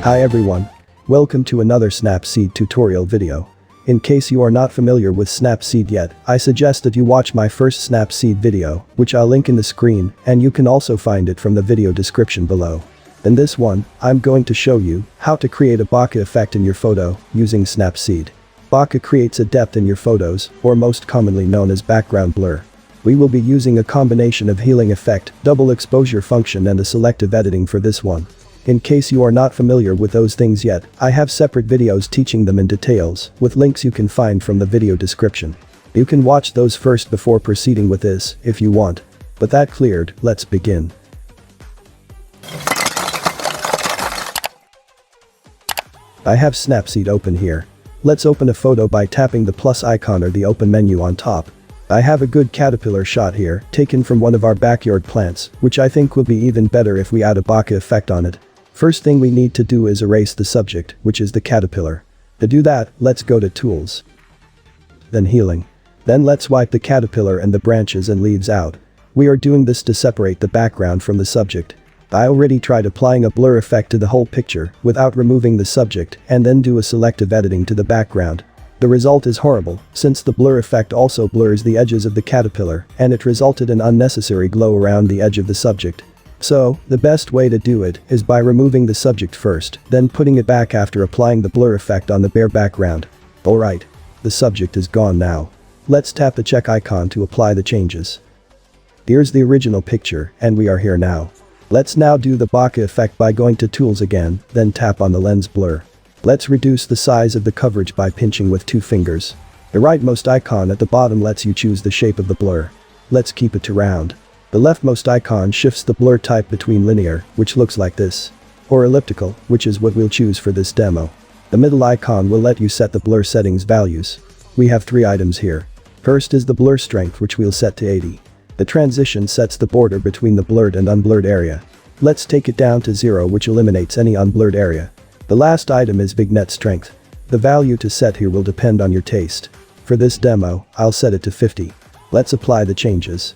Hi everyone. Welcome to another Snapseed tutorial video. In case you are not familiar with Snapseed yet, I suggest that you watch my first Snapseed video, which I'll link in the screen, and you can also find it from the video description below. In this one, I'm going to show you how to create a bokeh effect in your photo using Snapseed. Bokeh creates a depth in your photos, or most commonly known as background blur. We will be using a combination of healing effect, double exposure function and a selective editing for this one. In case you are not familiar with those things yet, I have separate videos teaching them in details, with links you can find from the video description. You can watch those first before proceeding with this, if you want. But that cleared, let's begin. I have Snapseed open here. Let's open a photo by tapping the plus icon or the open menu on top. I have a good caterpillar shot here, taken from one of our backyard plants, which I think will be even better if we add a bokeh effect on it. First thing we need to do is erase the subject, which is the caterpillar. To do that, let's go to Tools. Then Healing. Then let's wipe the caterpillar and the branches and leaves out. We are doing this to separate the background from the subject. I already tried applying a blur effect to the whole picture without removing the subject and then do a selective editing to the background. The result is horrible, since the blur effect also blurs the edges of the caterpillar and it resulted in unnecessary glow around the edge of the subject. So, the best way to do it is by removing the subject first, then putting it back after applying the blur effect on the bare background. Alright. The subject is gone now. Let's tap the check icon to apply the changes. Here's the original picture, and we are here now. Let's now do the bokeh effect by going to Tools again, then tap on the lens blur. Let's reduce the size of the coverage by pinching with 2 fingers. The rightmost icon at the bottom lets you choose the shape of the blur. Let's keep it to round. The leftmost icon shifts the blur type between linear, which looks like this, or elliptical, which is what we'll choose for this demo. The middle icon will let you set the blur settings values. We have 3 items here. First is the blur strength, which we'll set to 80. The transition sets the border between the blurred and unblurred area. Let's take it down to 0, which eliminates any unblurred area. The last item is vignette strength. The value to set here will depend on your taste. For this demo, I'll set it to 50. Let's apply the changes.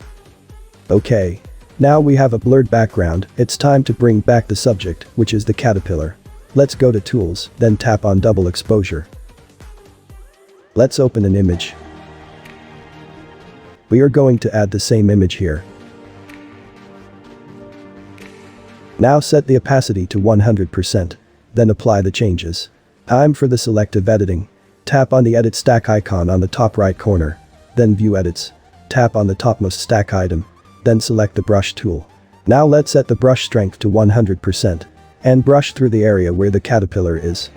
Okay. Now we have a blurred background, it's time to bring back the subject, which is the caterpillar. Let's go to Tools, then tap on double exposure. Let's open an image. We are going to add the same image here. Now set the opacity to 100%. Then apply the changes. Time for the selective editing. Tap on the edit stack icon on the top right corner. Then view edits. Tap on the topmost stack item. Then select the brush tool. Now let's set the brush strength to 100% and brush through the area where the caterpillar is.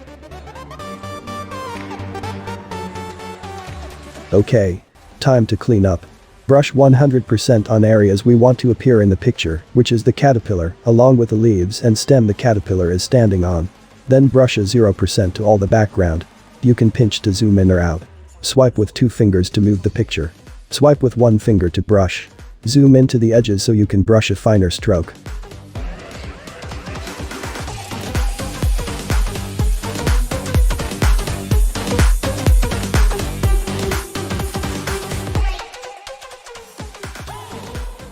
Okay. Time to clean up. Brush 100% on areas we want to appear in the picture, which is the caterpillar, along with the leaves and stem the caterpillar is standing on. Then brush a 0% to all the background. You can pinch to zoom in or out. Swipe with 2 fingers to move the picture. Swipe with 1 finger to brush. Zoom into the edges so you can brush a finer stroke.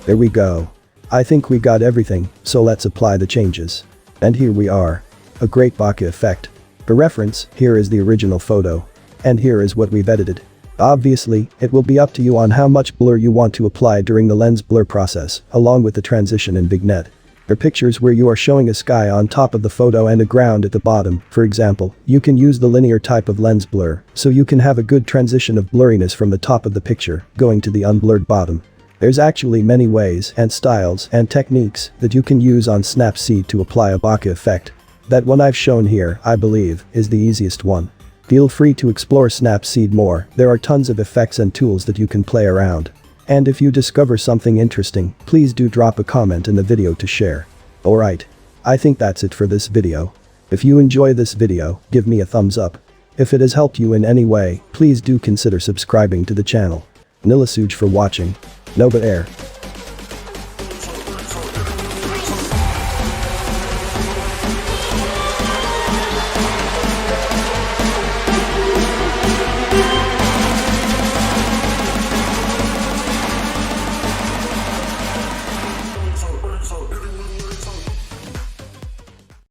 There we go. I think we got everything, so let's apply the changes. And here we are. A great bokeh effect. For reference, here is the original photo. And here is what we've edited. Obviously, it will be up to you on how much blur you want to apply during the lens blur process, along with the transition and vignette. For pictures where you are showing a sky on top of the photo and a ground at the bottom, for example, you can use the linear type of lens blur, so you can have a good transition of blurriness from the top of the picture, going to the unblurred bottom. There's actually many ways and styles and techniques that you can use on Snapseed to apply a bokeh effect. That one I've shown here, I believe, is the easiest one. Feel free to explore Snapseed more, there are tons of effects and tools that you can play around. And if you discover something interesting, please do drop a comment in the video to share. Alright. I think that's it for this video. If you enjoy this video, give me a thumbs up. If it has helped you in any way, please do consider subscribing to the channel. Nilasuj for watching. Nova Air.